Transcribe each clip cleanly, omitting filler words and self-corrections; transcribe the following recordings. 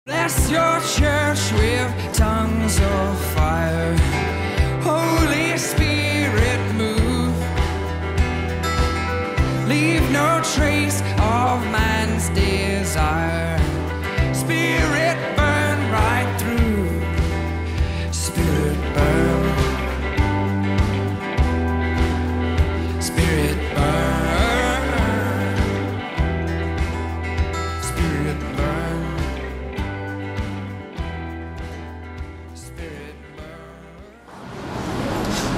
Bless your church with tongues of fire. Holy Spirit, move. Leave no trace of man's desire. Spirit, burn right through. Spirit, burn. Spirit, burn. Spirit, burn. Spirit, burn.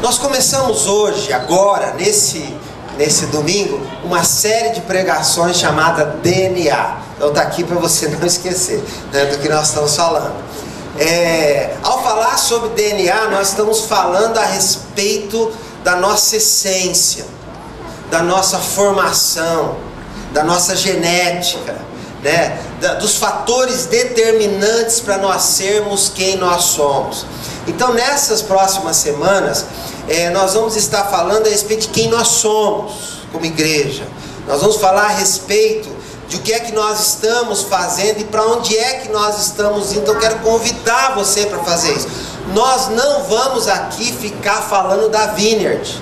Nós começamos hoje, agora, nesse domingo, uma série de pregações chamada DNA. Então tá aqui para você não esquecer, né, do que nós estamos falando. Ao falar sobre DNA, nós estamos falando a respeito da nossa essência, da nossa formação, da nossa genética, né, dos fatores determinantes para nós sermos quem nós somos. Então nessas próximas semanas nós vamos estar falando a respeito de quem nós somos como igreja. Nós vamos falar a respeito de o que é que nós estamos fazendo e para onde é que nós estamos indo. Então eu quero convidar você para fazer isso. Nós não vamos aqui ficar falando da Vineyard.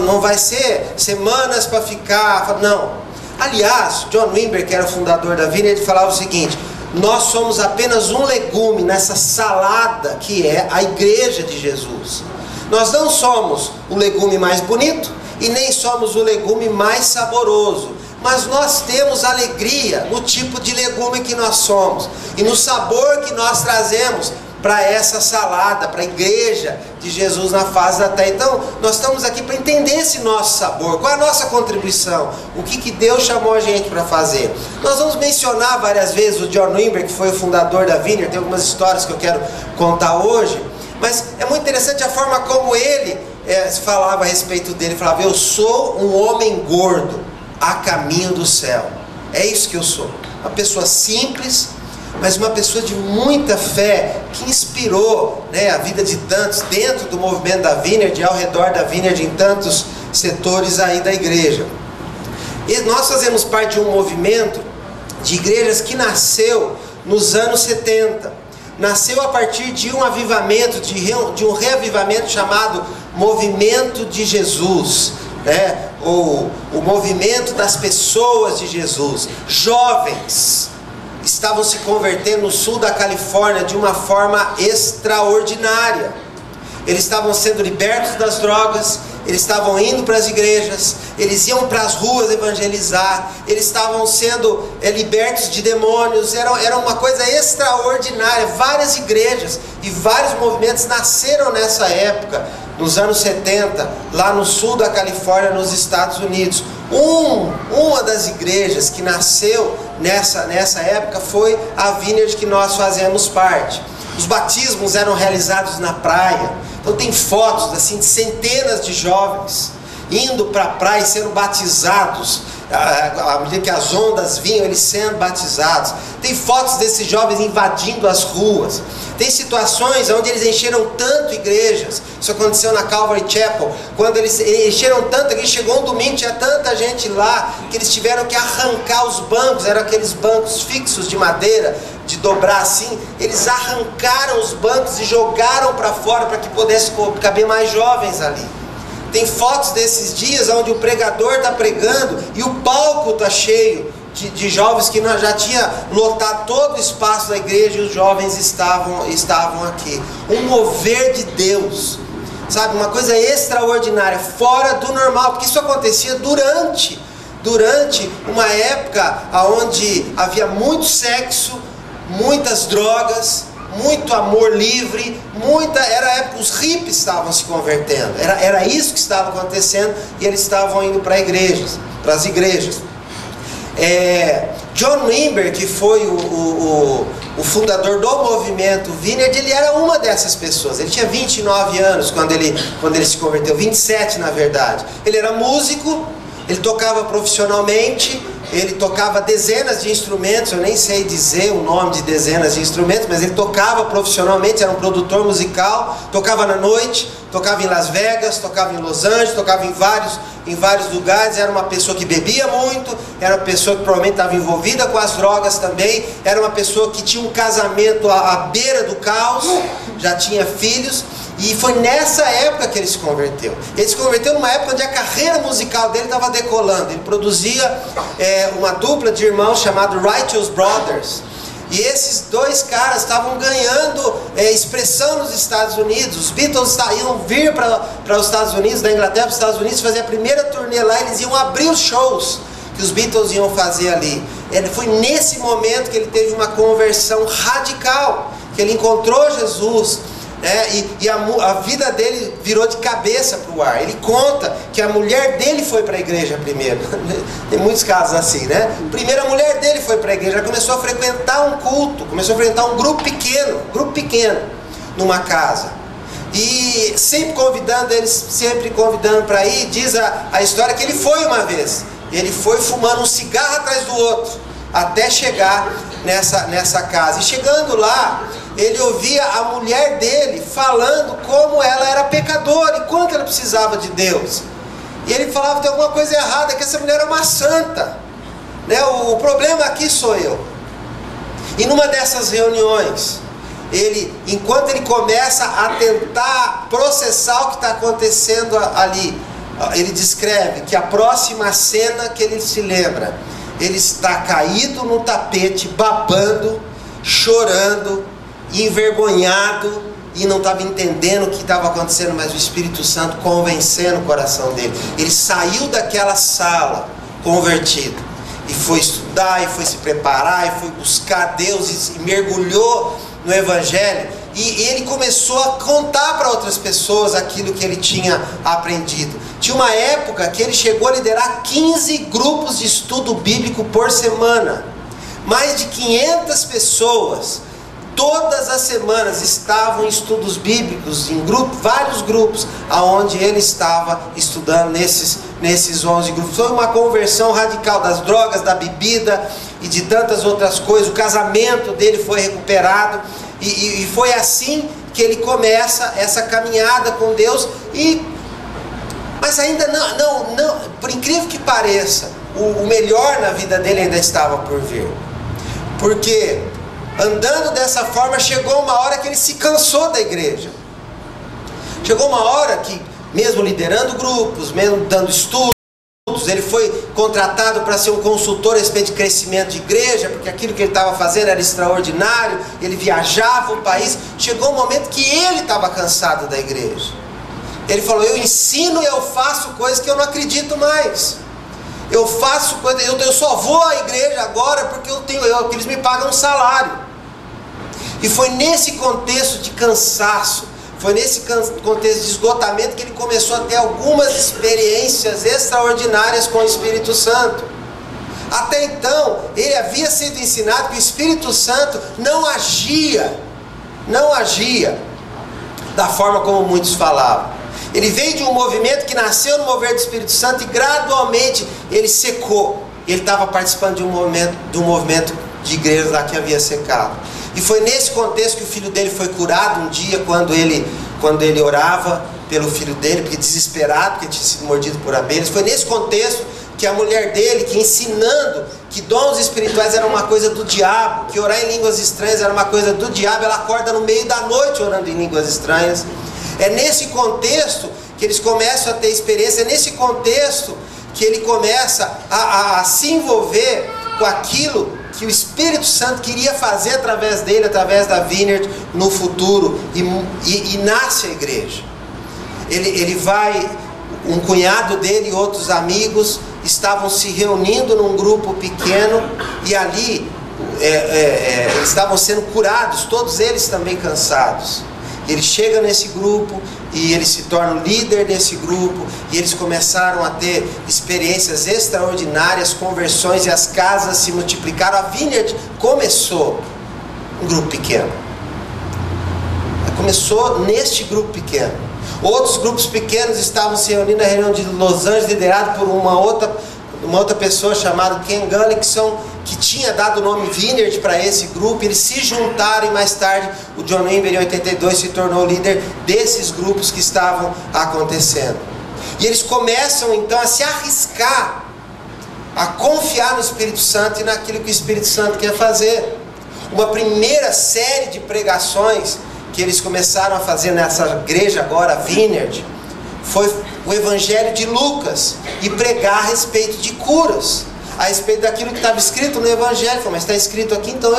Não vai ser semanas para ficar... Não. Aliás, John Wimber, que era o fundador da Vineyard, falava o seguinte: nós somos apenas um legume nessa salada que é a igreja de Jesus. Nós não somos o legume mais bonito e nem somos o legume mais saboroso, mas nós temos alegria no tipo de legume que nós somos e no sabor que nós trazemos para essa salada, para a igreja de Jesus na face da terra. Então, nós estamos aqui para entender esse nosso sabor, qual é a nossa contribuição, o que Deus chamou a gente para fazer. Nós vamos mencionar várias vezes o John Wimber, que foi o fundador da Vineyard. Tem algumas histórias que eu quero contar hoje, mas é muito interessante a forma como ele falava a respeito dele. Ele falava: eu sou um homem gordo a caminho do céu. É isso que eu sou, uma pessoa simples, mas uma pessoa de muita fé, que inspirou, né, a vida de tantos dentro do movimento da Vineyard e ao redor da Vineyard, em tantos setores aí da igreja. E nós fazemos parte de um movimento de igrejas que nasceu nos anos 70. Nasceu a partir de um avivamento, de um reavivamento chamado Movimento de Jesus, né? Ou o movimento das pessoas de Jesus. Jovens estavam se convertendo no sul da Califórnia de uma forma extraordinária. Eles estavam sendo libertos das drogas, eles estavam indo para as igrejas, eles iam para as ruas evangelizar, eles estavam sendo libertos de demônios. Era uma coisa extraordinária. Várias igrejas e vários movimentos nasceram nessa época, nos anos 70, lá no sul da Califórnia, nos Estados Unidos. Uma das igrejas que nasceu nessa época foi a Vineyard, que nós fazemos parte. Os batismos eram realizados na praia. Então tem fotos assim de centenas de jovens indo para a praia e sendo batizados. À medida que as ondas vinham, eles sendo batizados. Tem fotos desses jovens invadindo as ruas. Tem situações onde eles encheram tanto igrejas. Isso aconteceu na Calvary Chapel, quando eles encheram tanto que chegou um domingo, tinha tanta gente lá que eles tiveram que arrancar os bancos. Eram aqueles bancos fixos de madeira, de dobrar assim. Eles arrancaram os bancos e jogaram para fora para que pudesse caber mais jovens ali. Tem fotos desses dias onde o pregador está pregando e o palco está cheio de jovens, que já tinha lotado todo o espaço da igreja, e os jovens estavam aqui. Um mover de Deus, sabe? Uma coisa extraordinária, fora do normal, porque isso acontecia durante uma época onde havia muito sexo, muitas drogas, muito amor livre, era a época, os hippies estavam se convertendo, era isso que estava acontecendo, e eles estavam indo para as igrejas. John Wimber, que foi o fundador do movimento Vineyard, ele era uma dessas pessoas. Ele tinha 29 anos quando ele se converteu, 27 na verdade. Ele era músico, ele tocava profissionalmente, ele tocava dezenas de instrumentos. Eu nem sei dizer o nome de dezenas de instrumentos, mas ele tocava profissionalmente, era um produtor musical, tocava na noite, tocava em Las Vegas, tocava em Los Angeles, tocava em vários lugares. Era uma pessoa que bebia muito, era uma pessoa que provavelmente estava envolvida com as drogas também, era uma pessoa que tinha um casamento à beira do caos, já tinha filhos. E foi nessa época que ele se converteu. Ele se converteu numa época onde a carreira musical dele estava decolando. Ele produzia uma dupla de irmãos chamada Righteous Brothers. E esses dois caras estavam ganhando expressão nos Estados Unidos. Os Beatles iam vir para os Estados Unidos, da Inglaterra para os Estados Unidos, fazer a primeira turnê lá. Eles iam abrir os shows que os Beatles iam fazer ali. Foi nesse momento que ele teve uma conversão radical, que ele encontrou Jesus. E a vida dele virou de cabeça para o ar. Ele conta que a mulher dele foi para a igreja primeiro. Tem muitos casos assim, né? Primeiro a mulher dele foi para a igreja, ela começou a frequentar um culto, começou a frequentar um grupo pequeno, numa casa. E sempre convidando para ir. Diz a história que ele foi uma vez. Ele foi fumando um cigarro atrás do outro, até chegar nessa casa. E chegando lá, ele ouvia a mulher dele falando como ela era pecadora e quanto ela precisava de Deus. E ele falava: tem alguma coisa errada, que essa mulher é uma santa, né? O problema aqui sou eu. E numa dessas reuniões, enquanto ele começa a tentar processar o que está acontecendo ali, ele descreve que a próxima cena que ele se lembra, ele está caído no tapete, babando, chorando, envergonhado, e não estava entendendo o que estava acontecendo, mas o Espírito Santo convencendo o coração dele. Ele saiu daquela sala convertido e foi estudar, e foi se preparar, e foi buscar Deus, e mergulhou no Evangelho. E ele começou a contar para outras pessoas aquilo que ele tinha aprendido. Tinha uma época que ele chegou a liderar 15 grupos de estudo bíblico por semana. Mais de 500 pessoas, todas as semanas, estavam em estudos bíblicos, em vários grupos, aonde ele estava estudando nesses 11 grupos. Foi uma conversão radical das drogas, da bebida e de tantas outras coisas. O casamento dele foi recuperado. E foi assim que ele começa essa caminhada com Deus. Mas ainda não, por incrível que pareça, o melhor na vida dele ainda estava por vir. Porque andando dessa forma, chegou uma hora que ele se cansou da igreja. Chegou uma hora que, mesmo liderando grupos, mesmo dando estudos, ele foi contratado para ser um consultor a respeito de crescimento de igreja, porque aquilo que ele estava fazendo era extraordinário. Ele viajava o país. Chegou um momento que ele estava cansado da igreja. Ele falou: eu ensino e eu faço coisas que eu não acredito mais. Eu faço coisas, eu só vou à igreja agora porque eles me pagam um salário. E foi nesse contexto de cansaço, foi nesse contexto de esgotamento, que ele começou a ter algumas experiências extraordinárias com o Espírito Santo. Até então, ele havia sido ensinado que o Espírito Santo não agia da forma como muitos falavam. Ele veio de um movimento que nasceu no mover do Espírito Santo e gradualmente ele secou. Ele estava participando de um movimento de igreja lá que havia secado. E foi nesse contexto que o filho dele foi curado um dia, quando ele orava pelo filho dele, porque desesperado, porque tinha sido mordido por abelhas. Foi nesse contexto que a mulher dele, que ensinando que dons espirituais era uma coisa do diabo, que orar em línguas estranhas era uma coisa do diabo, ela acorda no meio da noite orando em línguas estranhas. É nesse contexto que eles começam a ter experiência, é nesse contexto que ele começa a se envolver com aquilo que o Espírito Santo queria fazer através dele, através da Vineyard, no futuro, e nasce a igreja. Ele vai, um cunhado dele e outros amigos estavam se reunindo num grupo pequeno, e ali eles estavam sendo curados, todos eles também cansados. Ele chega nesse grupo e ele se torna o líder desse grupo, e eles começaram a ter experiências extraordinárias, conversões, e as casas se multiplicaram. A Vineyard começou um grupo pequeno. Começou neste grupo pequeno. Outros grupos pequenos estavam se reunindo na reunião de Los Angeles, liderado por uma outra pessoa chamada Ken Gullickson, que tinha dado o nome Vineyard para esse grupo. Eles se juntaram e mais tarde o John Wimber em 82 se tornou líder desses grupos que estavam acontecendo. E eles começam então a se arriscar, a confiar no Espírito Santo e naquilo que o Espírito Santo quer fazer. Uma primeira série de pregações que eles começaram a fazer nessa igreja agora, Vineyard, foi o Evangelho de Lucas e pregar a respeito de curas, a respeito daquilo que estava escrito no Evangelho. Mas está escrito aqui, então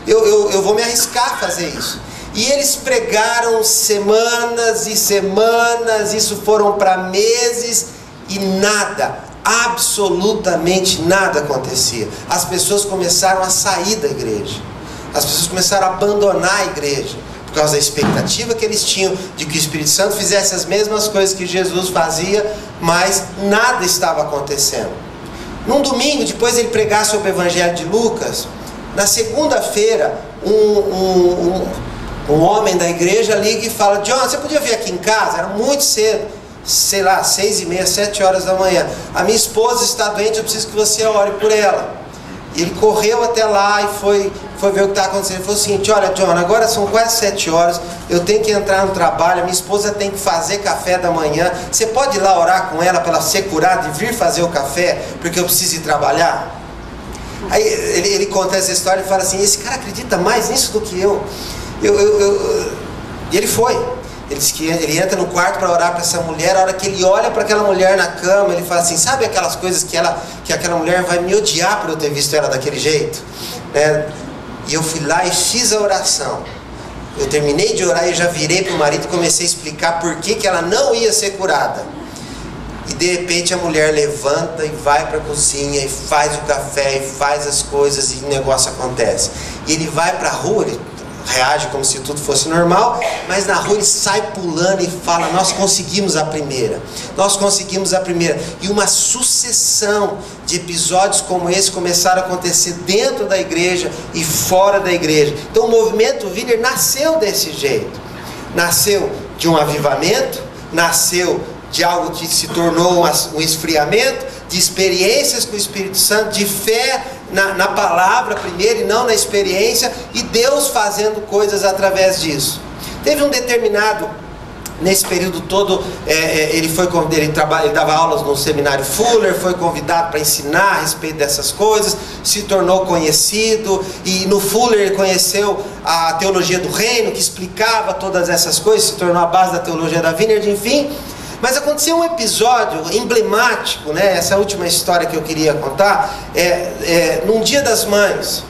eu vou me arriscar a fazer isso. E eles pregaram semanas e semanas, isso foram para meses, e nada, absolutamente nada acontecia. As pessoas começaram a sair da igreja, as pessoas começaram a abandonar a igreja, por causa da expectativa que eles tinham de que o Espírito Santo fizesse as mesmas coisas que Jesus fazia, mas nada estava acontecendo. Num domingo, depois ele pregar sobre o Evangelho de Lucas, na segunda-feira, um homem da igreja liga e fala: John, você podia vir aqui em casa? Era muito cedo, sei lá, 6h30, 7 horas da manhã. A minha esposa está doente, eu preciso que você ore por ela. E ele correu até lá e foi ver o que estava acontecendo. Ele falou o seguinte: olha, John, agora são quase 7 horas, eu tenho que entrar no trabalho, a minha esposa tem que fazer café da manhã. Você pode ir lá orar com ela para ela ser curada e vir fazer o café, porque eu preciso ir trabalhar? Aí ele conta essa história e fala assim: esse cara acredita mais nisso do que eu. E ele foi. Ele diz que ele entra no quarto para orar para essa mulher. A hora que ele olha para aquela mulher na cama, ele fala assim: sabe aquelas coisas que aquela mulher vai me odiar por eu ter visto ela daquele jeito, né? E eu fui lá e fiz a oração. Eu terminei de orar e já virei para o marido e comecei a explicar por que ela não ia ser curada. E de repente a mulher levanta e vai para a cozinha e faz o café e faz as coisas, e o negócio acontece. E ele vai para a rua, ele reage como se tudo fosse normal, mas na rua ele sai pulando e fala: nós conseguimos a primeira, nós conseguimos a primeira. E uma sucessão de episódios como esse começaram a acontecer dentro da igreja e fora da igreja. Então o movimento Vineyard nasceu desse jeito, nasceu de um avivamento, nasceu de algo que se tornou um esfriamento, de experiências com o Espírito Santo, de fé na palavra primeiro e não na experiência, e Deus fazendo coisas através disso. Teve um determinado, nesse período todo, ele dava aulas no seminário Fuller, foi convidado para ensinar a respeito dessas coisas, se tornou conhecido, e no Fuller ele conheceu a teologia do reino, que explicava todas essas coisas, se tornou a base da teologia da Vineyard, enfim. Mas aconteceu um episódio emblemático, né? Essa última história que eu queria contar, num Dia das Mães.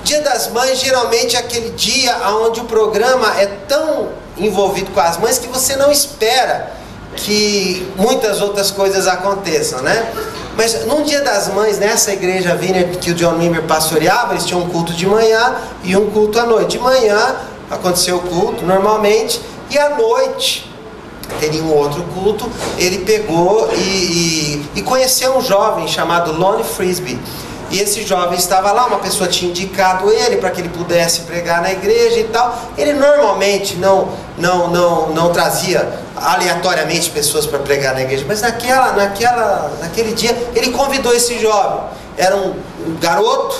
Dia das Mães geralmente é aquele dia onde o programa é tão envolvido com as mães que você não espera que muitas outras coisas aconteçam, né? Mas num Dia das Mães, nessa igreja Vineyard que o John Wimber pastoreava, eles tinham um culto de manhã e um culto à noite. De manhã aconteceu o culto normalmente, e à noite teria um outro culto. Ele pegou e conheceu um jovem chamado Lonnie Frisbee. E esse jovem estava lá, uma pessoa tinha indicado ele para que ele pudesse pregar na igreja e tal. Ele normalmente não trazia aleatoriamente pessoas para pregar na igreja, mas naquele dia ele convidou esse jovem. Era um garoto,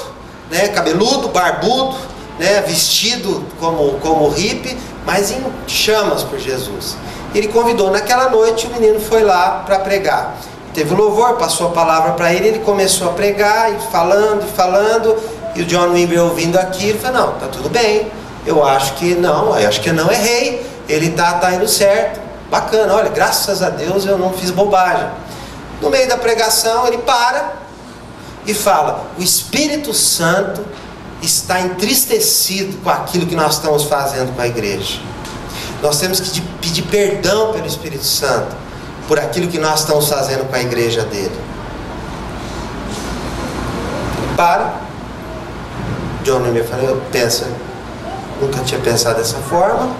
né, cabeludo, barbudo, né, vestido como hippie, mas em chamas por Jesus. Ele convidou. Naquela noite o menino foi lá para pregar. Teve o louvor, passou a palavra para ele, ele começou a pregar, e falando, e o John Wimber ouvindo aquilo, falou: não, tá tudo bem, eu acho que eu não errei, ele tá indo certo, bacana, olha, graças a Deus eu não fiz bobagem. No meio da pregação ele para e fala: o Espírito Santo está entristecido com aquilo que nós estamos fazendo com a igreja. Nós temos que pedir perdão pelo Espírito Santo por aquilo que nós estamos fazendo com a igreja dele. Para. John Wimber falou: nunca tinha pensado dessa forma.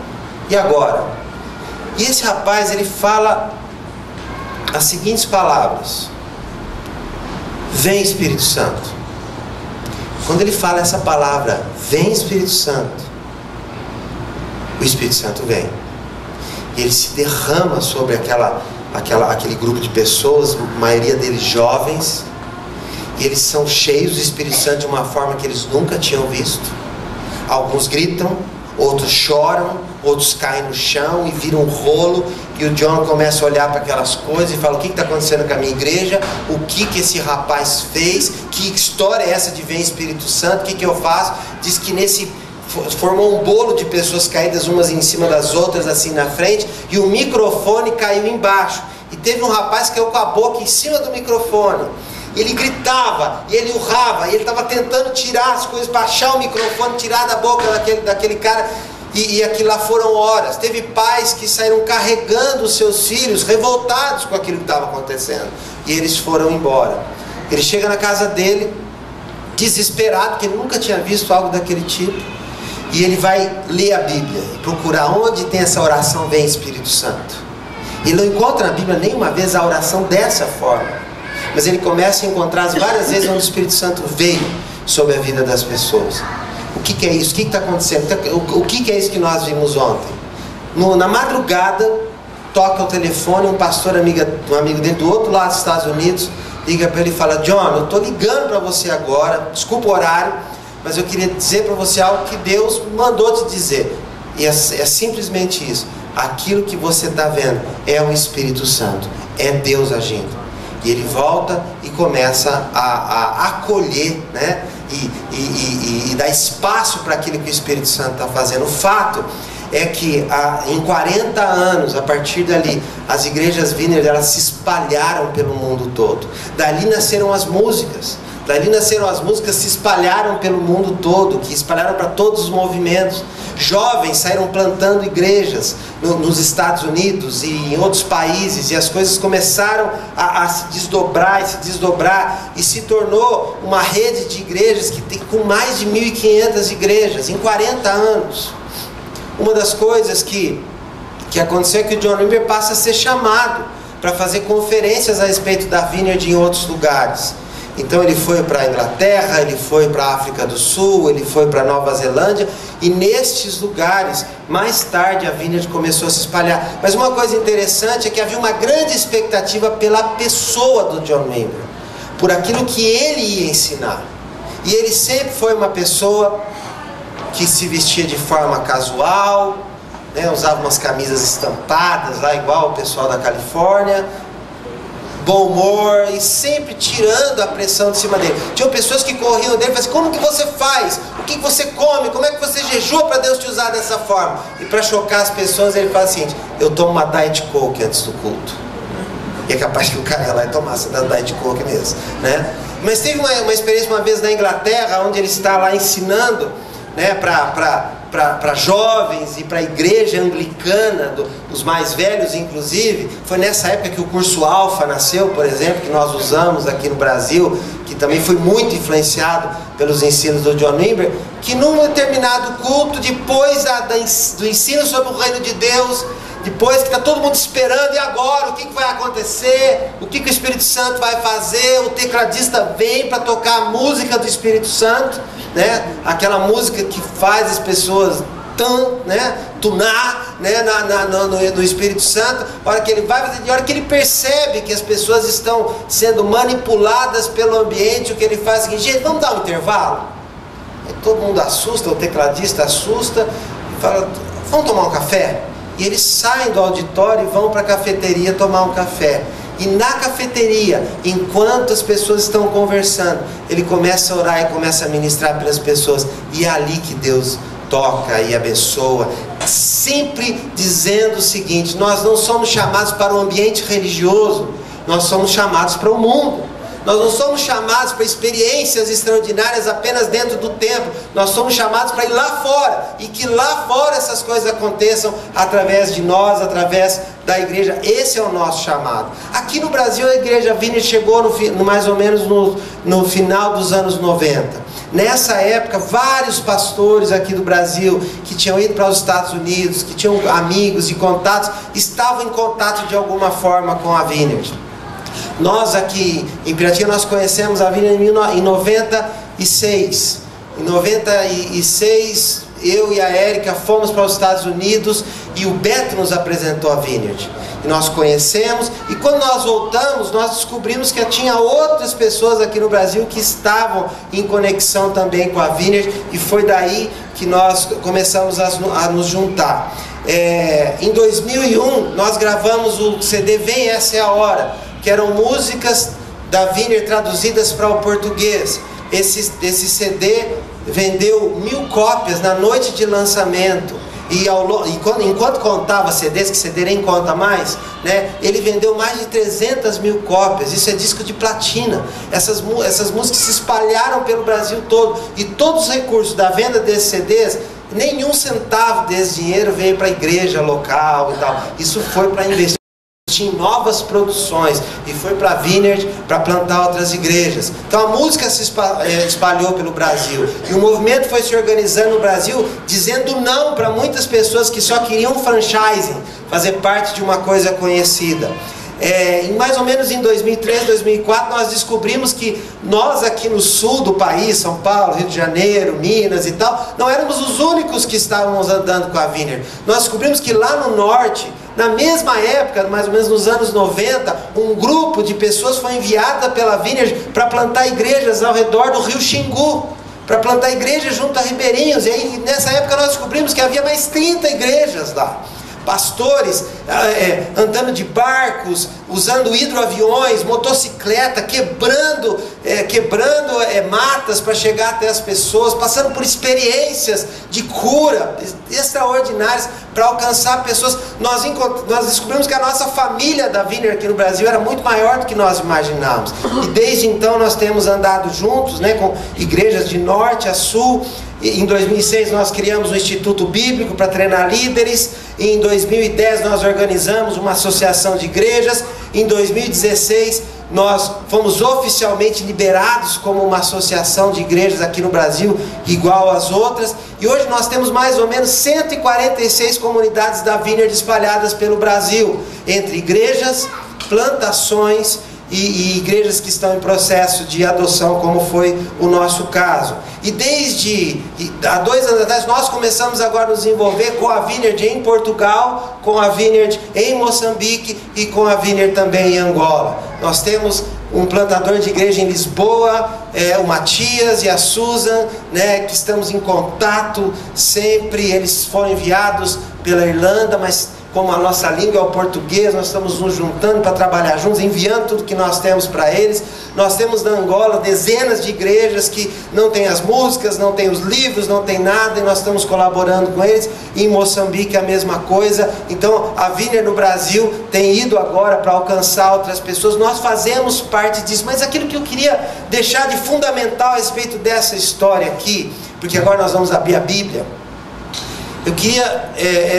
E agora? E esse rapaz, ele fala as seguintes palavras: vem Espírito Santo. Quando ele fala essa palavra, vem Espírito Santo, o Espírito Santo vem. E ele se derrama sobre aquele grupo de pessoas, a maioria deles jovens, E eles são cheios do Espírito Santo de uma forma que eles nunca tinham visto. Alguns gritam, outros choram, outros caem no chão e viram um rolo. E o John começa a olhar para aquelas coisas e fala: o que está acontecendo com a minha igreja? O que esse rapaz fez? Que história é essa de ver Espírito Santo? O que eu faço? Diz que formou um bolo de pessoas caídas umas em cima das outras assim na frente, e o microfone caiu embaixo. E teve um rapaz que caiu com a boca em cima do microfone. Ele gritava, e ele urrava, e ele estava tentando tirar as coisas, baixar o microfone, tirar da boca daquele cara, e aquilo lá foram horas. Teve pais que saíram carregando os seus filhos, revoltados com aquilo que estava acontecendo, e eles foram embora. Ele chega na casa dele, desesperado, porque ele nunca tinha visto algo daquele tipo, e ele vai ler a Bíblia, e procurar onde tem essa oração, vem Espírito Santo. Ele não encontra na Bíblia nenhuma vez a oração dessa forma, mas ele começa a encontrar várias vezes onde o Espírito Santo veio sobre a vida das pessoas. O que é isso? O que está acontecendo? O que é isso que nós vimos ontem? Na madrugada, toca o telefone, um pastor, um amigo dele do outro lado dos Estados Unidos, liga para ele e fala: John, eu estou ligando para você agora, desculpa o horário, mas eu queria dizer para você algo que Deus mandou te dizer. E é simplesmente isso. Aquilo que você está vendo é o Espírito Santo, é Deus agindo. E ele volta e começa a acolher, né? E dar espaço para aquilo que o Espírito Santo está fazendo. O fato é que em 40 anos, a partir dali, as igrejas Vineyard, elas se espalharam pelo mundo todo. Dali nasceram as músicas. Dali nasceram as músicas, se espalharam pelo mundo todo, que espalharam para todos os movimentos. Jovens saíram plantando igrejas nos Estados Unidos e em outros países, e as coisas começaram a se desdobrar, e se tornou uma rede de igrejas que tem com mais de 1.500 igrejas em 40 anos. Uma das coisas que aconteceu é que o John Wimber passa a ser chamado para fazer conferências a respeito da Vineyard em outros lugares. Então ele foi para a Inglaterra, ele foi para a África do Sul, ele foi para a Nova Zelândia, e nestes lugares, mais tarde, a Vineyard começou a se espalhar. Mas uma coisa interessante é que havia uma grande expectativa pela pessoa do John Wimber, por aquilo que ele ia ensinar. E ele sempre foi uma pessoa que se vestia de forma casual, né, usava umas camisas estampadas, lá igual o pessoal da Califórnia, bom humor, e sempre tirando a pressão de cima dele. Tinham pessoas que corriam dele e falavam assim: como que você faz? O que você come? Como é que você jejua para Deus te usar dessa forma? E para chocar as pessoas, ele fala assim: eu tomo uma Diet Coke antes do culto. E é capaz que o cara ia lá e tomasse da Diet Coke mesmo, né? Mas teve uma experiência uma vez na Inglaterra, onde ele está lá ensinando, né, para jovens e para a igreja anglicana, dos mais velhos inclusive. Foi nessa época que o curso Alfa nasceu, por exemplo, que nós usamos aqui no Brasil, que também foi muito influenciado pelos ensinos do John Wimber, que num determinado culto, depois do ensino sobre o reino de Deus, depois que está todo mundo esperando, e agora? O que vai acontecer? O que o Espírito Santo vai fazer? O tecladista vem para tocar a música do Espírito Santo, né? Aquela música que faz as pessoas tunar, né? no Espírito Santo. A hora que ele vai fazer, a hora que ele percebe que as pessoas estão sendo manipuladas pelo ambiente, o que ele faz é o seguinte: gente, vamos dar um intervalo? Aí todo mundo assusta, o tecladista assusta, e fala: vamos tomar um café? E eles saem do auditório e vão para a cafeteria tomar um café. E na cafeteria, enquanto as pessoas estão conversando, ele começa a orar e começa a ministrar pelas pessoas. E é ali que Deus toca e abençoa, sempre dizendo o seguinte: nós não somos chamados para o ambiente religioso, nós somos chamados para o mundo. Nós não somos chamados para experiências extraordinárias apenas dentro do templo. Nós somos chamados para ir lá fora, e que lá fora essas coisas aconteçam através de nós, através da igreja. Esse é o nosso chamado. Aqui no Brasil, a igreja Vineyard chegou mais ou menos no final dos anos 90. Nessa época, vários pastores aqui do Brasil, que tinham ido para os Estados Unidos, que tinham amigos e contatos, estavam em contato de alguma forma com a Vineyard. Nós aqui em Piratinga, nós conhecemos a Vineyard em 96. Em 96, eu e a Érica fomos para os Estados Unidos, e o Beto nos apresentou a Vineyard. e nós conhecemos. E quando nós voltamos, nós descobrimos que tinha outras pessoas aqui no Brasil que estavam em conexão também com a Vineyard, e foi daí que nós começamos a nos juntar. Em 2001 nós gravamos o CD Vem Essa é a Hora, que eram músicas da Vineyard traduzidas para o português. Esse CD vendeu 1000 cópias na noite de lançamento. E enquanto contava CDs, que CD nem conta mais, né, ele vendeu mais de 300 mil cópias. Isso é disco de platina. Essas músicas se espalharam pelo Brasil todo, e todos os recursos da venda desses CDs, nenhum centavo desse dinheiro veio para a igreja local e tal. Isso foi para investir em novas produções, e foi para a Vineyard para plantar outras igrejas. Então a música se espalhou pelo Brasil, e o movimento foi se organizando no Brasil, dizendo não para muitas pessoas que só queriam franchising, fazer parte de uma coisa conhecida. Mais ou menos em 2003, 2004, nós descobrimos que nós aqui no sul do país, São Paulo, Rio de Janeiro, Minas e tal, não éramos os únicos que estávamos andando com a Vineyard. Nós descobrimos que lá no norte, na mesma época, mais ou menos nos anos 90, um grupo de pessoas foi enviada pela Vineyard para plantar igrejas ao redor do rio Xingu, para plantar igrejas junto a Ribeirinhos. E aí nessa época nós descobrimos que havia mais 30 igrejas lá. Pastores andando de barcos, usando hidroaviões, motocicleta, quebrando matas para chegar até as pessoas, passando por experiências de cura extraordinárias para alcançar pessoas. Nós descobrimos que a nossa família da Vineyard aqui no Brasil era muito maior do que nós imaginávamos. E desde então nós temos andado juntos, né, com igrejas de norte a sul. Em 2006 nós criamos um Instituto Bíblico para treinar líderes. Em 2010 nós organizamos uma associação de igrejas. Em 2016 nós fomos oficialmente liberados como uma associação de igrejas aqui no Brasil, igual às outras. E hoje nós temos mais ou menos 146 comunidades da Vineyard espalhadas pelo Brasil, entre igrejas, plantações e igrejas que estão em processo de adoção, como foi o nosso caso. E desde há 2 anos atrás nós começamos agora a nos envolver com a Vineyard em Portugal, com a Vineyard em Moçambique e com a Vineyard também em Angola. Nós temos um plantador de igreja em Lisboa, o Matias e a Susan, né, que estamos em contato sempre. Eles foram enviados pela Irlanda, mas como a nossa língua é o português, nós estamos nos juntando para trabalhar juntos, enviando tudo que nós temos para eles. Nós temos na Angola dezenas de igrejas que não tem as músicas, não tem os livros, não tem nada, e nós estamos colaborando com eles. Em Moçambique a mesma coisa. Então a Vineyard no Brasil tem ido agora para alcançar outras pessoas. Nós fazemos parte disso, mas aquilo que eu queria deixar de fundamental a respeito dessa história aqui, porque agora nós vamos abrir a Bíblia, eu queria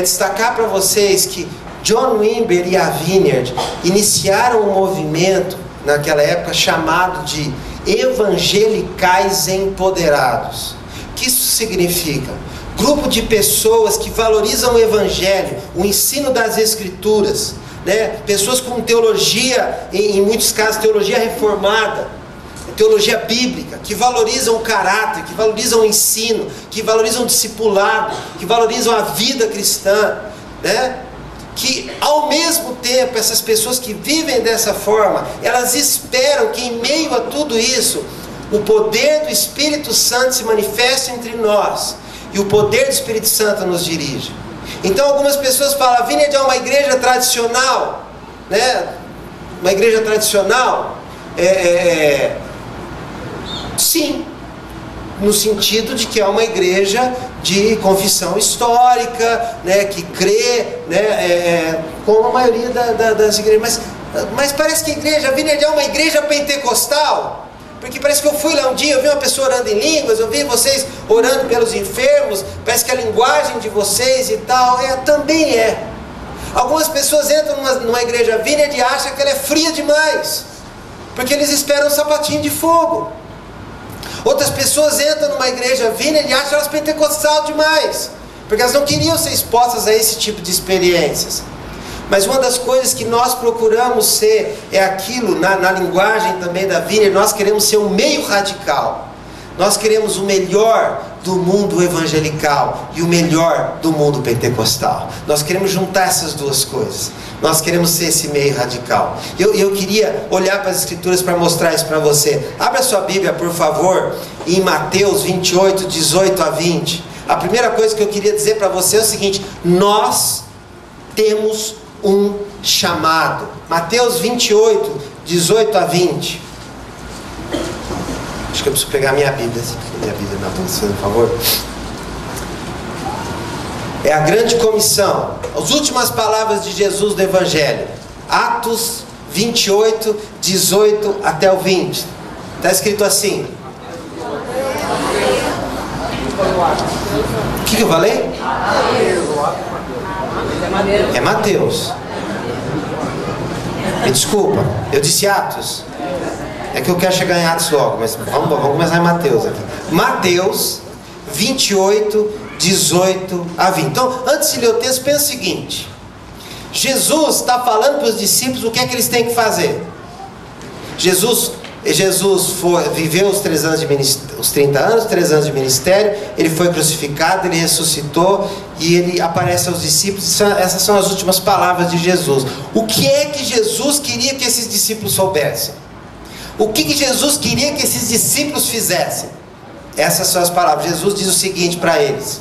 destacar para vocês que John Wimber e a Vineyard iniciaram um movimento naquela época chamado de evangelicais empoderados. O que isso significa? Grupo de pessoas que valorizam o evangelho, o ensino das escrituras, né? Pessoas com teologia, em muitos casos teologia reformada, teologia bíblica, que valorizam o caráter, que valorizam o ensino, que valorizam o discipulado, que valorizam a vida cristã, né? Que ao mesmo tempo essas pessoas que vivem dessa forma, elas esperam que em meio a tudo isso, o poder do Espírito Santo se manifeste entre nós, e o poder do Espírito Santo nos dirige. Então algumas pessoas falam, a Vineyard é uma igreja tradicional, né? Uma igreja tradicional, sim, no sentido de que é uma igreja de confissão histórica, né, que crê, né, como a maioria das igrejas. Mas parece que a Vineyard é uma igreja pentecostal, porque parece que eu fui lá um dia, eu vi uma pessoa orando em línguas, eu vi vocês orando pelos enfermos, parece que a linguagem de vocês e tal, também é. Algumas pessoas entram numa igreja Vineyard e acham que ela é fria demais, porque eles esperam um sapatinho de fogo. Outras pessoas entram numa igreja Vineyard e acham elas pentecostal demais, porque elas não queriam ser expostas a esse tipo de experiências. Mas uma das coisas que nós procuramos ser, é aquilo, na linguagem também da Vineyard, nós queremos ser um meio radical. Nós queremos o melhor do mundo evangelical e o melhor do mundo pentecostal. Nós queremos juntar essas duas coisas. Nós queremos ser esse meio radical. Eu queria olhar para as Escrituras para mostrar isso para você. Abra sua Bíblia, por favor, em Mateus 28, 18 a 20. A primeira coisa que eu queria dizer para você é o seguinte: nós temos um chamado. Mateus 28, 18 a 20. Acho que eu preciso pegar minha Bíblia. Minha Bíblia na posição, por favor. É a grande comissão. As últimas palavras de Jesus do Evangelho. Atos 28, 18 até o 20. Está escrito assim. O que eu falei? É Mateus. Me desculpa, eu disse Atos. É que eu quero chegar em Atos logo, mas vamos começar em Mateus aqui. Mateus 28, 18 a 20. Então, antes de ler o texto, pensa o seguinte: Jesus está falando para os discípulos o que é que eles têm que fazer. Jesus viveu os 30 anos, 3 anos de ministério. Ele foi crucificado, ele ressuscitou e ele aparece aos discípulos. Essas são as últimas palavras de Jesus. O que é que Jesus queria que esses discípulos soubessem? O que Jesus queria que esses discípulos fizessem? Essas são as palavras. Jesus diz o seguinte para eles: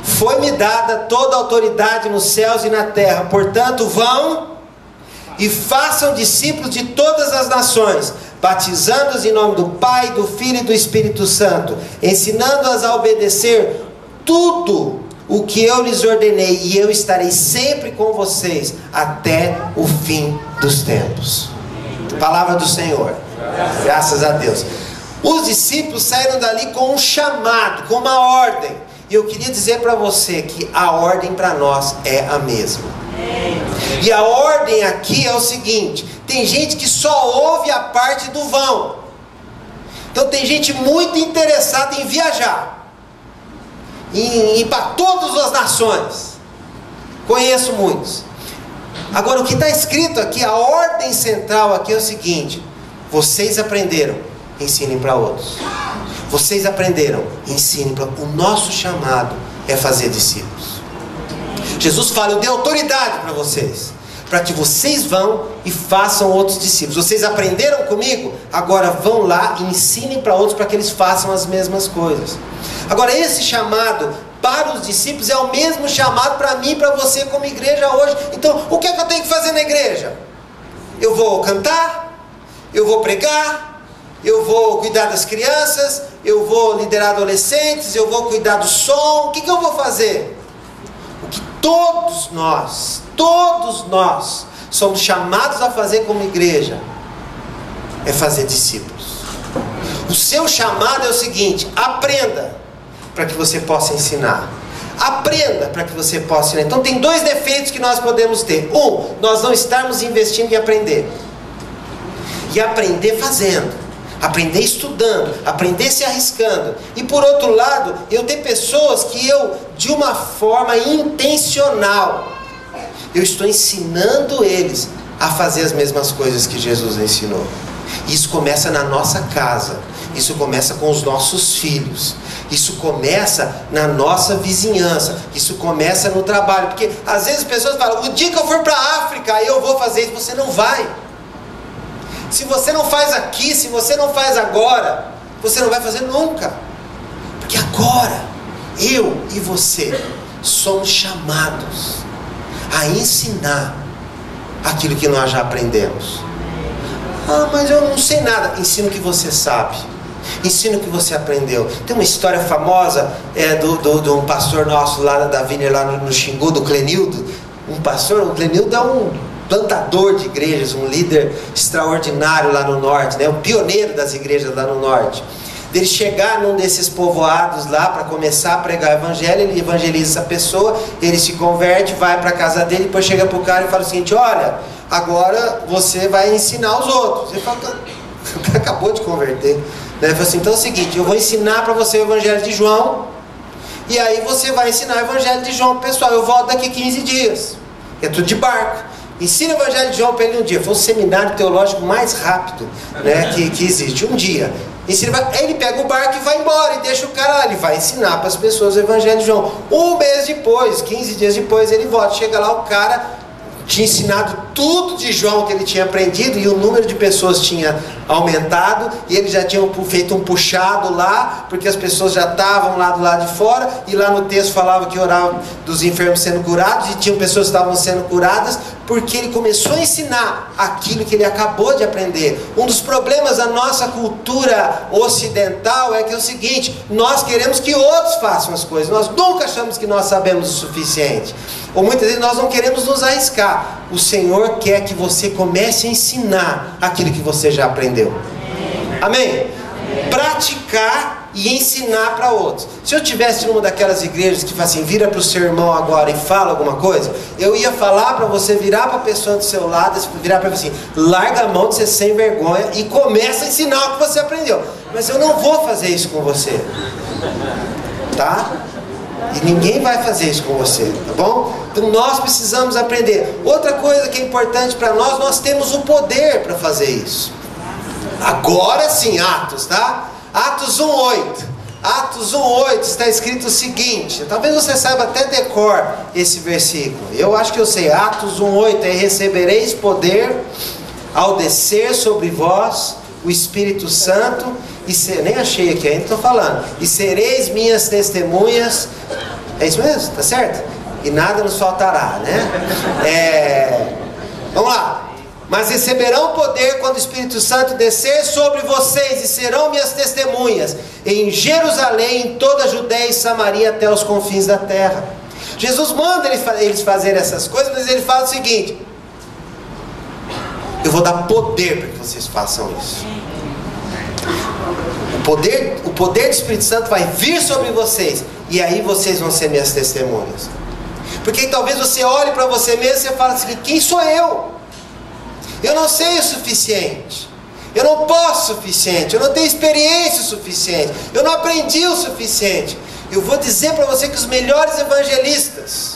foi-me dada toda a autoridade nos céus e na terra, portanto vão e façam discípulos de todas as nações, batizando-os em nome do Pai, do Filho e do Espírito Santo, ensinando-as a obedecer tudo o que eu lhes ordenei, e eu estarei sempre com vocês até o fim dos tempos. Palavra do Senhor. Graças a Deus. Os discípulos saíram dali com um chamado, com uma ordem. E eu queria dizer para você que a ordem para nós é a mesma. E a ordem aqui é o seguinte: tem gente que só ouve a parte do vão. Então tem gente muito interessada em viajar, em ir para todas as nações. Conheço muitos. Agora, o que está escrito aqui, a ordem central aqui é o seguinte: vocês aprenderam, ensinem para outros. Vocês aprenderam, ensinem para outros. O nosso chamado é fazer discípulos. Jesus fala: eu dei autoridade para vocês, para que vocês vão e façam outros discípulos. Vocês aprenderam comigo? Agora vão lá e ensinem para outros, para que eles façam as mesmas coisas. Agora, esse chamado para os discípulos é o mesmo chamado para mim e para você como igreja hoje. Então, o que é que eu tenho que fazer na igreja? Eu vou cantar, eu vou pregar, eu vou cuidar das crianças, eu vou liderar adolescentes, eu vou cuidar do som. O que eu vou fazer? O que todos nós somos chamados a fazer como igreja é fazer discípulos. O seu chamado é o seguinte: aprenda para que você possa ensinar. Aprenda para que você possa ensinar. Então tem dois defeitos que nós podemos ter. Nós não estarmos investindo em aprender. E aprender fazendo, aprender estudando, aprender se arriscando. E por outro lado, eu tenho pessoas que de uma forma intencional, eu estou ensinando eles a fazer as mesmas coisas que Jesus ensinou. Isso começa na nossa casa. Isso começa com os nossos filhos. Isso começa na nossa vizinhança. Isso começa no trabalho. Porque às vezes as pessoas falam: o dia que eu for para a África, aí eu vou fazer isso. Você não vai. Se você não faz aqui, se você não faz agora, você não vai fazer nunca. Porque agora, eu e você somos chamados a ensinar aquilo que nós já aprendemos. Mas eu não sei nada. Ensina o que você sabe. Ensina o que você aprendeu. Tem uma história famosa de um pastor nosso lá da Viner, lá no Xingu, do Clenildo. O Clenildo é um plantador de igrejas, um líder extraordinário lá no norte, né? Um pioneiro das igrejas lá no norte. Ele chegar num desses povoados lá para começar a pregar o evangelho, ele evangeliza essa pessoa, ele se converte, vai para a casa dele, depois chega para o cara e fala o seguinte: olha, agora você vai ensinar os outros. Ele fala: o cara acabou de converter, né? Ele fala assim: então é o seguinte, eu vou ensinar para você o evangelho de João, e aí você vai ensinar o evangelho de João pro pessoal. Eu volto daqui 15 dias. É tudo de barco. Ensina o evangelho de João para ele um dia. Foi o seminário teológico mais rápido, né, que existe. Um dia. Aí ele pega o barco e vai embora e deixa o cara lá. Ele vai ensinar para as pessoas o Evangelho de João. Um mês depois, 15 dias depois, ele volta. Chega lá, o cara tinha ensinado tudo de João que ele tinha aprendido, e o número de pessoas tinha aumentado, e eles já tinham feito um puxado lá, porque as pessoas já estavam lá do lado de fora, e lá no texto falava que oravam dos enfermos sendo curados, e tinham pessoas que estavam sendo curadas, porque ele começou a ensinar aquilo que ele acabou de aprender. Um dos problemas da nossa cultura ocidental é que é o seguinte: nós queremos que outros façam as coisas, nós nunca achamos que nós sabemos o suficiente, ou muitas vezes nós não queremos nos arriscar. O Senhor quer que você comece a ensinar aquilo que você já aprendeu. Amém? Praticar e ensinar para outros. Se eu tivesse numa daquelas igrejas que fala assim, vira para o seu irmão agora e fala alguma coisa, eu ia falar para você virar para a pessoa do seu lado, virar para você assim, larga a mão de ser sem vergonha e começa a ensinar o que você aprendeu. Mas eu não vou fazer isso com você, tá? E ninguém vai fazer isso com você, tá bom? Então nós precisamos aprender. Outra coisa que é importante para nós, nós temos o poder para fazer isso. Agora sim, Atos, tá? Atos 1:8. Atos 1:8 está escrito o seguinte, talvez você saiba até decor esse versículo. Eu acho que eu sei. Atos 1:8 é: recebereis poder ao descer sobre vós o Espírito Santo, nem achei aqui ainda, estou falando, e sereis minhas testemunhas. É isso mesmo? Tá certo? E nada nos faltará, né? Vamos lá. Mas receberão poder quando o Espírito Santo descer sobre vocês, e serão minhas testemunhas em Jerusalém, em toda a Judeia e Samaria, até os confins da terra. Jesus manda eles fazerem essas coisas, mas ele fala o seguinte: eu vou dar poder para que vocês façam isso. O poder do Espírito Santo vai vir sobre vocês, e aí vocês vão ser minhas testemunhas. Porque talvez você olhe para você mesmo e você fala assim: quem sou eu? Eu não sei o suficiente, eu não posso o suficiente, eu não tenho experiência o suficiente, eu não aprendi o suficiente. Eu vou dizer para você que os melhores evangelistas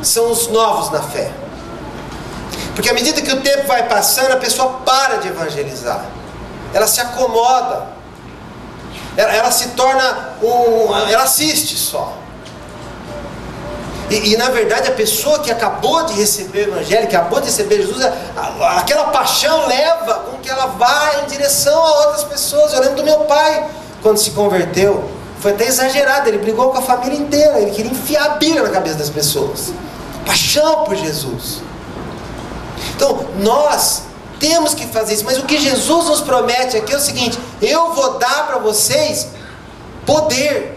são os novos na fé. Porque à medida que o tempo vai passando, a pessoa para de evangelizar, ela se acomoda, ela se torna ela assiste só. E na verdade a pessoa que acabou de receber o Evangelho, que acabou de receber Jesus, aquela paixão leva com que ela vá em direção a outras pessoas. Eu lembro do meu pai, quando se converteu, foi até exagerado, ele brigou com a família inteira, ele queria enfiar a Bíblia na cabeça das pessoas. Paixão por Jesus. Então nós temos que fazer isso, mas o que Jesus nos promete aqui é o seguinte: eu vou dar para vocês poder.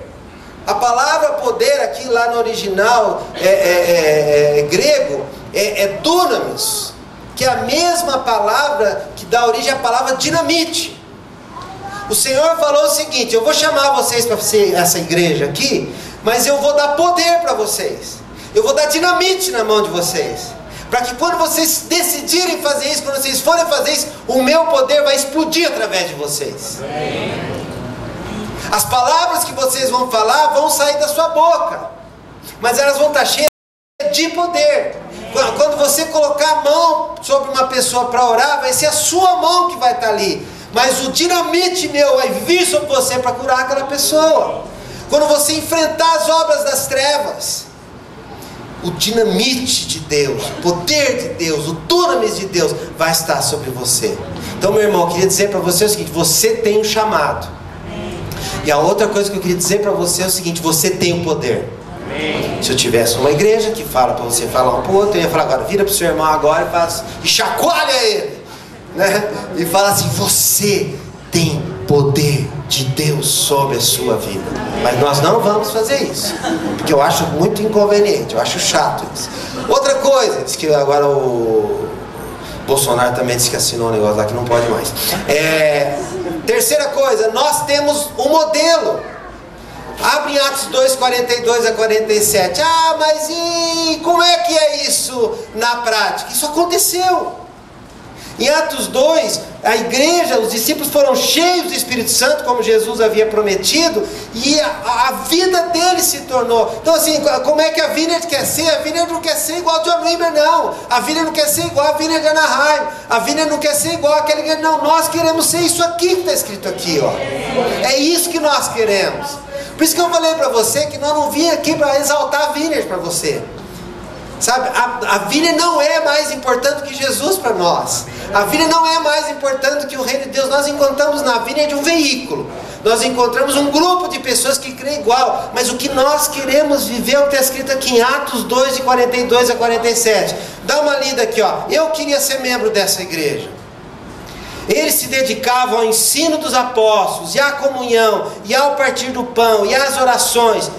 A palavra poder aqui lá no original grego é dunamis, que é a mesma palavra que dá origem à palavra dinamite. O Senhor falou o seguinte: eu vou chamar vocês para ser essa igreja aqui, mas eu vou dar poder para vocês, eu vou dar dinamite na mão de vocês, para que quando vocês decidirem fazer isso, quando vocês forem fazer isso, o meu poder vai explodir através de vocês. As palavras que vocês vão falar vão sair da sua boca, mas elas vão estar cheias de poder. Quando você colocar a mão sobre uma pessoa para orar, vai ser a sua mão que vai estar ali, mas o dinamite meu vai vir sobre você para curar aquela pessoa. Quando você enfrentar as obras das trevas, o dinamite de Deus, o poder de Deus, o dunamis de Deus vai estar sobre você. Então, meu irmão, eu queria dizer para você o seguinte: você tem um chamado. E a outra coisa que eu queria dizer para você é o seguinte: você tem o poder. Amém. Se eu tivesse uma igreja que fala para você falar um para o outro, eu ia falar agora, vira para o seu irmão agora e chacoalha ele, né? E fala assim: você tem poder de Deus sobre a sua vida. Mas nós não vamos fazer isso, porque eu acho muito inconveniente, eu acho chato isso. Outra coisa, diz que agora o Bolsonaro também disse que assinou um negócio lá que não pode mais. Terceira coisa, nós temos um modelo. Abre em Atos 2:42-47. Ah, mas e como é que é isso na prática? Isso aconteceu. Em Atos 2, a igreja, os discípulos foram cheios do Espírito Santo, como Jesus havia prometido, e a vida deles se tornou. Então assim, como é que a Vineyard quer ser? A Vineyard não quer ser igual a John Wimber, não. A Vineyard não quer ser igual a Vineyard de Anaheim. A Vineyard não quer ser igual aquela igreja, não. Nós queremos ser isso aqui que está escrito aqui, ó. É isso que nós queremos. Por isso que eu falei para você que nós não vimos aqui para exaltar a Vineyard para você. Sabe, a Vineyard não é mais importante que Jesus para nós. A Vineyard não é mais importante que o reino de Deus. Nós encontramos na Vineyard um veículo. Nós encontramos um grupo de pessoas que creem igual. Mas o que nós queremos viver é o que está escrito aqui em Atos 2, de 42 a 47. Dá uma lida aqui, ó. Eu queria ser membro dessa igreja. Eles se dedicavam ao ensino dos apóstolos, e à comunhão, e ao partir do pão, e às orações.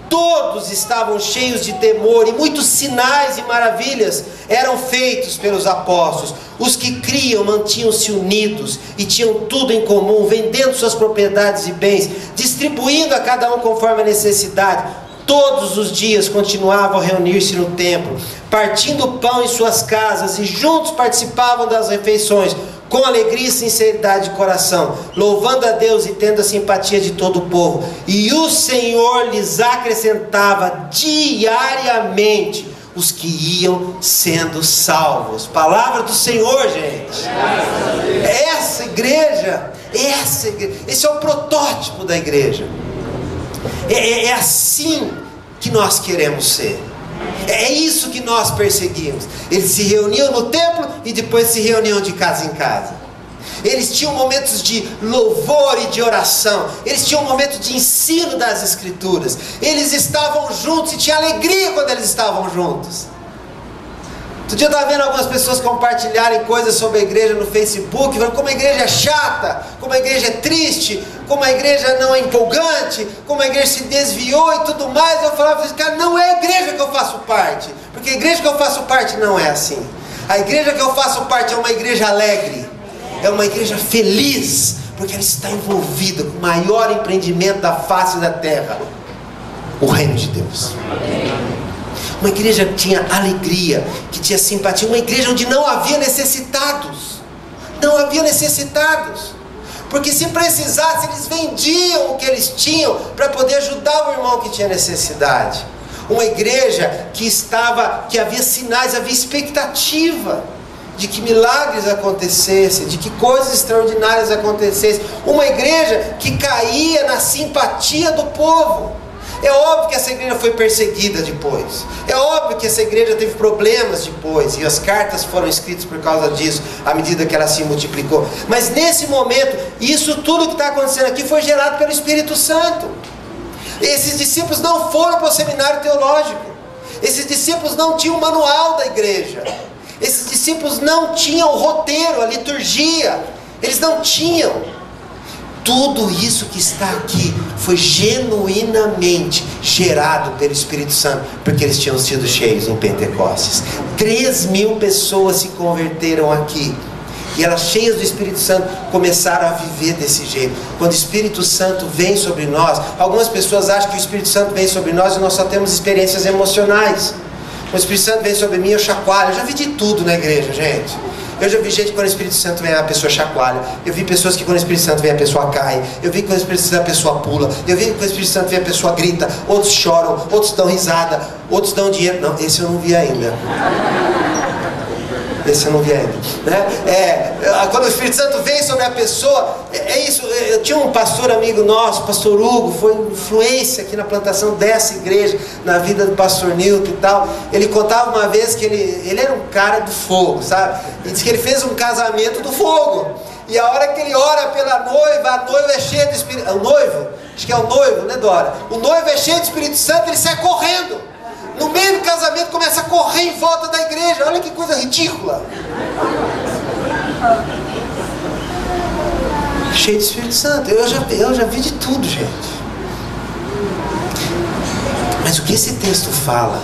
Todos estavam cheios de temor, e muitos sinais e maravilhas eram feitos pelos apóstolos. Os que criam mantinham-se unidos e tinham tudo em comum, vendendo suas propriedades e bens, distribuindo a cada um conforme a necessidade. Todos os dias continuavam a reunir-se no templo, partindo o pão em suas casas, e juntos participavam das refeições, com alegria e sinceridade de coração, louvando a Deus e tendo a simpatia de todo o povo. E o Senhor lhes acrescentava diariamente os que iam sendo salvos. Palavra do Senhor, gente. Essa igreja, esse é o protótipo da igreja. É assim que nós queremos ser. É isso que nós perseguimos. Eles se reuniam no templo e depois se reuniam de casa em casa. Eles tinham momentos de louvor e de oração. Eles tinham um momento de ensino das Escrituras. Eles estavam juntos e tinha alegria quando eles estavam juntos. Outro dia eu estava vendo algumas pessoas compartilharem coisas sobre a igreja no Facebook, falando como a igreja é chata, como a igreja é triste, como a igreja não é empolgante, como a igreja se desviou e tudo mais. Eu falava assim, cara, não é a igreja que eu faço parte, porque a igreja que eu faço parte não é assim. A igreja que eu faço parte é uma igreja alegre, é uma igreja feliz, porque ela está envolvida com o maior empreendimento da face da terra, o reino de Deus. Uma igreja que tinha alegria, que tinha simpatia, uma igreja onde não havia necessitados. Não havia necessitados. Porque se precisasse, eles vendiam o que eles tinham para poder ajudar o irmão que tinha necessidade. Uma igreja que havia sinais, havia expectativa de que milagres acontecessem, de que coisas extraordinárias acontecessem. Uma igreja que caía na simpatia do povo. É óbvio que essa igreja foi perseguida depois. É óbvio que essa igreja teve problemas depois. E as cartas foram escritas por causa disso, à medida que ela se multiplicou. Mas nesse momento, isso tudo que está acontecendo aqui foi gerado pelo Espírito Santo. Esses discípulos não foram para o seminário teológico. Esses discípulos não tinham o manual da igreja. Esses discípulos não tinham o roteiro, a liturgia. Eles não tinham. Tudo isso que está aqui foi genuinamente gerado pelo Espírito Santo, porque eles tinham sido cheios em Pentecostes. 3.000 pessoas se converteram aqui, e elas cheias do Espírito Santo começaram a viver desse jeito. Quando o Espírito Santo vem sobre nós, algumas pessoas acham que o Espírito Santo vem sobre nós e nós só temos experiências emocionais. Quando o Espírito Santo vem sobre mim, eu chacoalho. Eu já vi de tudo na igreja, gente. Eu já vi gente que quando o Espírito Santo vem a pessoa chacoalha. Eu vi pessoas que quando o Espírito Santo vem a pessoa cai. Eu vi que quando o Espírito Santo vem a pessoa pula. Eu vi que quando o Espírito Santo vem a pessoa grita. Outros choram, outros dão risada, outros dão dinheiro. Não, esse eu não vi ainda. Esse eu não vi ainda, né? Quando o Espírito Santo vem sobre a pessoa, é isso. Eu tinha um pastor amigo nosso, pastor Hugo, foi influência aqui na plantação dessa igreja, na vida do pastor Nilton e tal. Ele contava uma vez que ele era um cara do fogo, sabe? E disse que ele fez um casamento do fogo. E a hora que ele ora pela noiva, a noiva é cheia do Espírito Santo. O noivo? Acho que é o noivo, né, Dora? O noivo é cheio do Espírito Santo, ele sai correndo. No meio do casamento começa a correr em volta da igreja. Olha que coisa ridícula. Cheio de Espírito Santo. Eu já vi de tudo, gente. Mas o que esse texto fala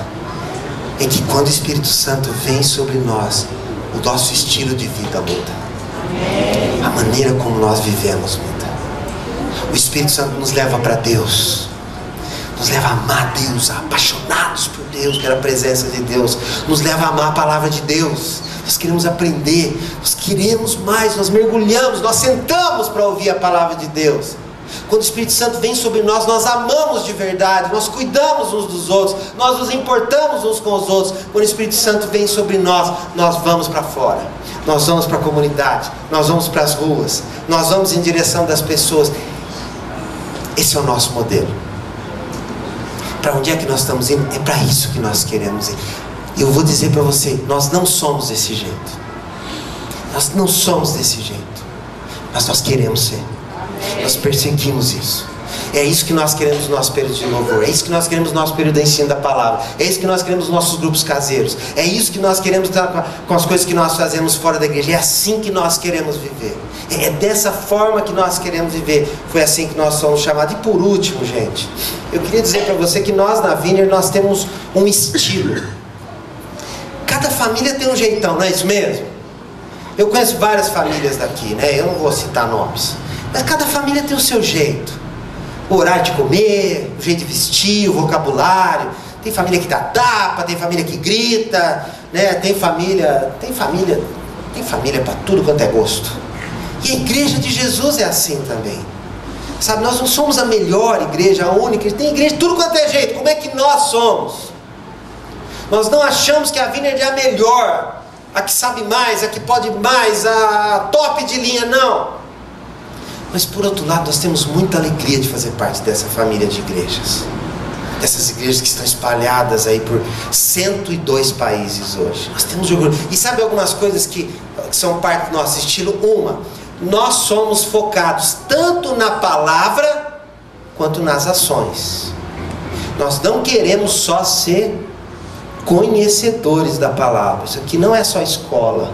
é que quando o Espírito Santo vem sobre nós, o nosso estilo de vida muda. A maneira como nós vivemos muda. O Espírito Santo nos leva para Deus. nos leva a amar Deus, apaixonados por Deus, pela presença de Deus, nos leva a amar a palavra de Deus. Nós queremos aprender, nós queremos mais, nós mergulhamos, nós sentamos para ouvir a palavra de Deus. Quando o Espírito Santo vem sobre nós, nós amamos de verdade, nós cuidamos uns dos outros, nós nos importamos uns com os outros. Quando o Espírito Santo vem sobre nós, nós vamos para fora, nós vamos para a comunidade, nós vamos para as ruas, nós vamos em direção das pessoas. Esse é o nosso modelo. Para onde é que nós estamos indo? É para isso que nós queremos ir. Eu vou dizer para você, nós não somos desse jeito. Nós não somos desse jeito. Mas nós queremos ser. Nós perseguimos isso. É isso que nós queremos no nosso período de louvor. É isso que nós queremos no nosso período de ensino da palavra. É isso que nós queremos nos nossos grupos caseiros. É isso que nós queremos com as coisas que nós fazemos fora da igreja. É assim que nós queremos viver. É dessa forma que nós queremos viver. Foi assim que nós somos chamados. E por último, gente, eu queria dizer para você que nós na Vineyard, nós temos um estilo. Cada família tem um jeitão, não é isso mesmo? Eu conheço várias famílias daqui, né? Eu não vou citar nomes. Mas cada família tem o seu jeito. O horário de comer, o jeito de vestir, o vocabulário. Tem família que dá tapa, tem família que grita, né? Tem família para tudo quanto é gosto. E a igreja de Jesus é assim também. Sabe, nós não somos a melhor igreja, a única. Tem igreja de tudo quanto é jeito. Como é que nós somos? Nós não achamos que a Vineyard é a melhor, a que sabe mais, a que pode mais, a top de linha, não. Mas por outro lado, nós temos muita alegria de fazer parte dessa família de igrejas. Dessas igrejas que estão espalhadas aí por 102 países hoje. Nós temos orgulho. E sabe algumas coisas que são parte do nosso estilo? Nós somos focados tanto na palavra quanto nas ações. Nós não queremos só ser conhecedores da palavra. Isso aqui não é só escola.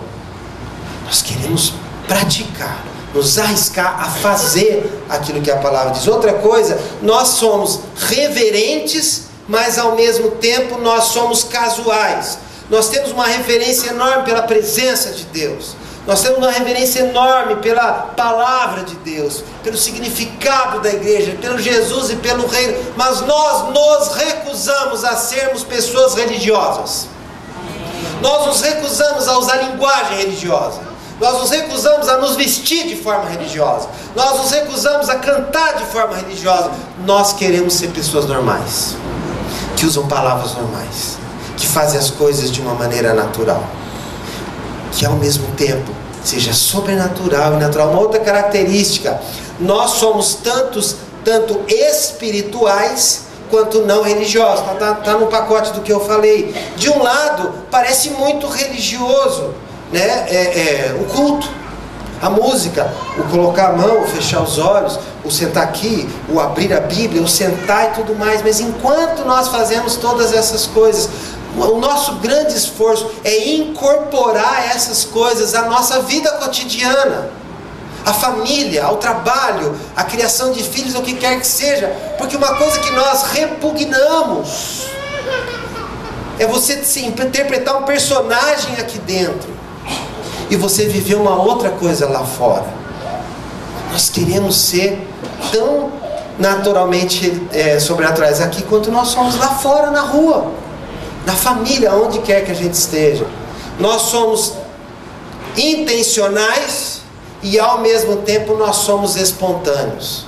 Nós queremos praticar, nos arriscar a fazer aquilo que a palavra diz. Outra coisa, nós somos reverentes, mas ao mesmo tempo nós somos casuais. Nós temos uma reverência enorme pela presença de Deus. Nós temos uma reverência enorme pela palavra de Deus, pelo significado da igreja, pelo Jesus e pelo reino. Mas nós nos recusamos a sermos pessoas religiosas. Nós nos recusamos a usar linguagem religiosa. Nós nos recusamos a nos vestir de forma religiosa. Nós nos recusamos a cantar de forma religiosa. Nós queremos ser pessoas normais, que usam palavras normais, que fazem as coisas de uma maneira natural, que ao mesmo tempo seja sobrenatural e natural. Uma outra característica, nós somos tanto espirituais quanto não religiosos. Está no pacote do que eu falei. De um lado, parece muito religioso, né? O culto, a música, o colocar a mão, o fechar os olhos, o sentar aqui, o abrir a Bíblia, o sentar e tudo mais. Mas enquanto nós fazemos todas essas coisas, o nosso grande esforço é incorporar essas coisas à nossa vida cotidiana, à família, ao trabalho, à criação de filhos, o que quer que seja. Porque uma coisa que nós repugnamos é você interpretar um personagem aqui dentro e você viver uma outra coisa lá fora. Nós queremos ser tão naturalmente sobrenaturais aqui quanto nós somos lá fora, na rua, na família, onde quer que a gente esteja. Nós somos intencionais e ao mesmo tempo nós somos espontâneos.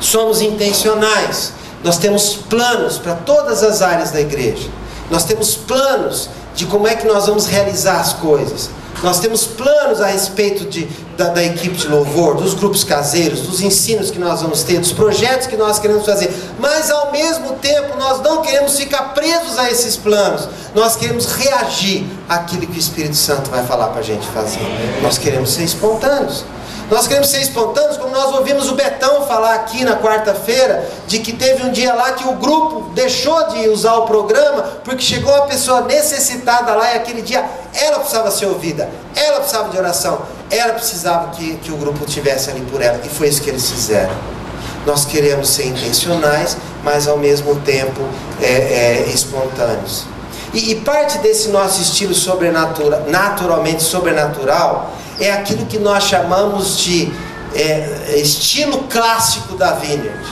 Somos intencionais. Nós temos planos para todas as áreas da igreja. Nós temos planos de como é que nós vamos realizar as coisas. Nós temos planos a respeito da equipe de louvor, dos grupos caseiros, dos ensinos que nós vamos ter, dos projetos que nós queremos fazer. Mas ao mesmo tempo nós não queremos ficar presos a esses planos. Nós queremos reagir àquilo que o Espírito Santo vai falar para a gente fazer. Nós queremos ser espontâneos. Nós queremos ser espontâneos, como nós ouvimos o Betão falar aqui na quarta-feira, de que teve um dia lá que o grupo deixou de usar o programa, porque chegou uma pessoa necessitada lá e aquele dia ela precisava ser ouvida, ela precisava de oração, ela precisava que o grupo estivesse ali por ela, e foi isso que eles fizeram. Nós queremos ser intencionais, mas ao mesmo tempo espontâneos. E parte desse nosso estilo naturalmente sobrenatural é aquilo que nós chamamos de estilo clássico da Vineyard.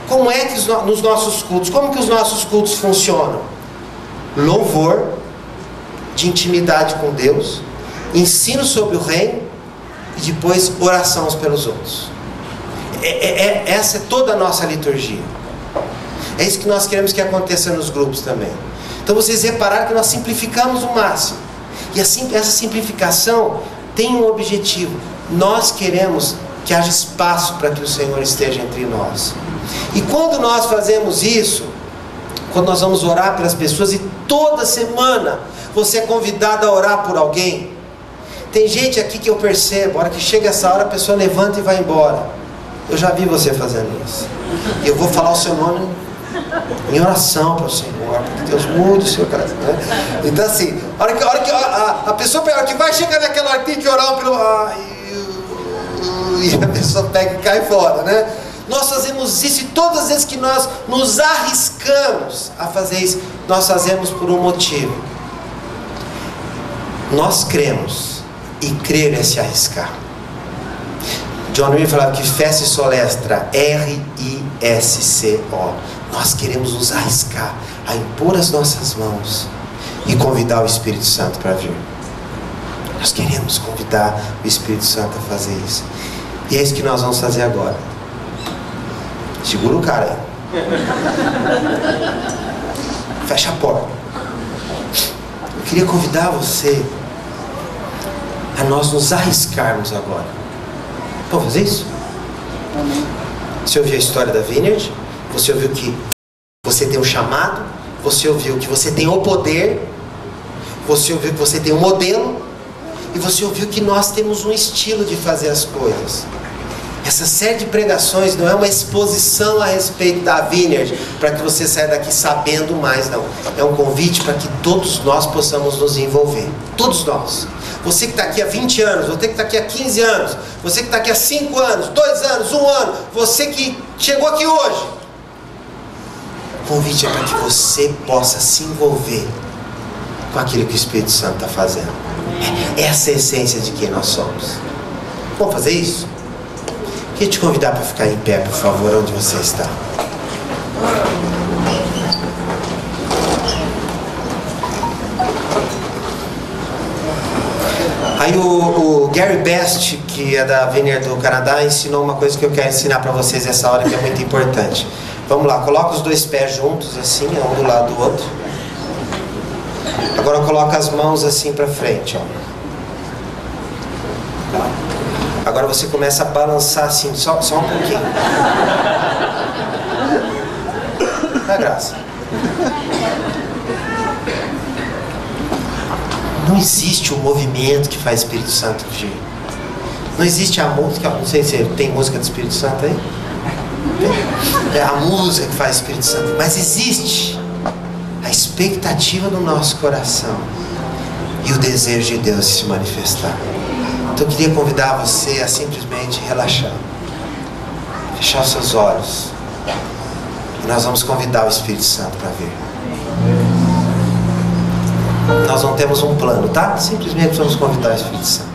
Como é que nos nossos cultos, como que os nossos cultos funcionam? Louvor, de intimidade com Deus, ensino sobre o reino e depois oração uns pelos outros. Essa é toda a nossa liturgia. É isso que nós queremos que aconteça nos grupos também. Então vocês repararam que nós simplificamos o máximo. E assim, essa simplificação tem um objetivo. Nós queremos que haja espaço para que o Senhor esteja entre nós. E quando nós fazemos isso, quando nós vamos orar pelas pessoas, e toda semana você é convidado a orar por alguém. Tem gente aqui que eu percebo, a hora que chega essa hora a pessoa levanta e vai embora. Eu já vi você fazendo isso. E eu vou falar o seu nome em oração para o Senhor, porque Deus muda o seu coração, né? Então assim, a hora que a pessoa que vai chegar naquela hora, tem que orar pelo... e a pessoa pega e cai fora, né? Nós fazemos isso, e todas as vezes que nós nos arriscamos a fazer isso, nós fazemos por um motivo. Nós cremos, e crer é se arriscar. John Wimber falava que fé se soletra R-I-S-C-O. Nós queremos nos arriscar a impor as nossas mãos e convidar o Espírito Santo para vir. Nós queremos convidar o Espírito Santo a fazer isso. E é isso que nós vamos fazer agora. Segura o cara aí. Fecha a porta. Eu queria convidar você a nós nos arriscarmos agora. Vamos fazer isso? Você ouviu a história da Vineyard? Você ouviu que você tem um chamado? Você ouviu que você tem o poder? Você ouviu que você tem um modelo? E você ouviu que nós temos um estilo de fazer as coisas. Essa série de pregações não é uma exposição a respeito da Vineyard para que você saia daqui sabendo mais, não. É um convite para que todos nós possamos nos envolver. Todos nós. Você que está aqui há 20 anos, você que está aqui há 15 anos, você que está aqui há 5 anos, 2 anos, 1 ano, você que chegou aqui hoje. O convite é para que você possa se envolver com aquilo que o Espírito Santo está fazendo. Essa é a essência de quem nós somos. Vamos fazer isso? Queria te convidar para ficar em pé, por favor, onde você está. Aí o Gary Best, que é da Vineyard do Canadá, ensinou uma coisa que eu quero ensinar para vocês nessa hora, que é muito importante. Vamos lá, coloca os dois pés juntos, assim, um do lado do outro. Agora coloca as mãos assim para frente, ó. Agora você começa a balançar assim, só um pouquinho. Dá graça. Não existe um movimento que faz o Espírito Santo vir. Não existe a música, não sei se tem música do Espírito Santo aí. É a música que faz o Espírito Santo. Mas existe a expectativa do nosso coração e o desejo de Deus se manifestar. Então eu queria convidar você a simplesmente relaxar, fechar os seus olhos, e nós vamos convidar o Espírito Santo para vir. Nós não temos um plano, tá? Simplesmente vamos convidar o Espírito Santo.